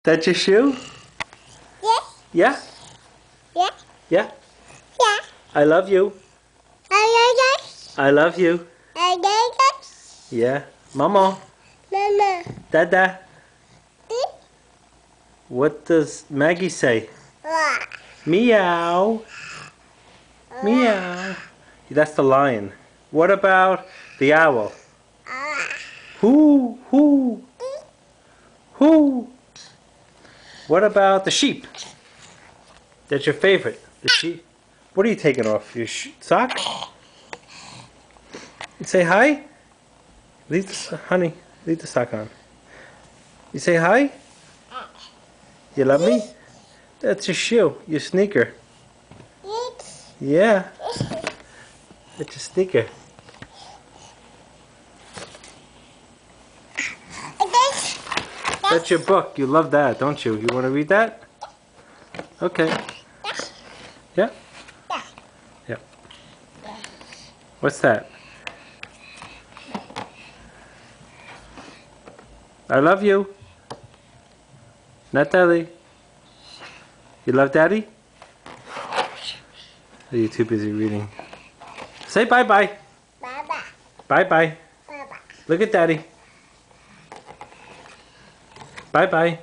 That's your shoe? Yes. Yeah? Yeah. Yeah? Yeah. I love you. Yes. I love you. Yes. Yeah. Mama. Mama. Dada. What does Maggie say? Meow. Meow. That's the lion. What about the owl? Hoo, hoo, hoo. What about the sheep? That's your favorite. The sheep. What are you taking off? Your sock? You say hi? Leave the honey. Leave the sock on. You say hi? You love me? That's your shoe. Your sneaker. Yeah. That's your sneaker. That's your book. You love that, don't you? You want to read that? Okay. Yeah? Yeah. What's that? I love you. Not Daddy. You love Daddy? Are you too busy reading? Say bye-bye. Bye-bye. Bye-bye. Bye-bye. Look at Daddy. Bye-bye.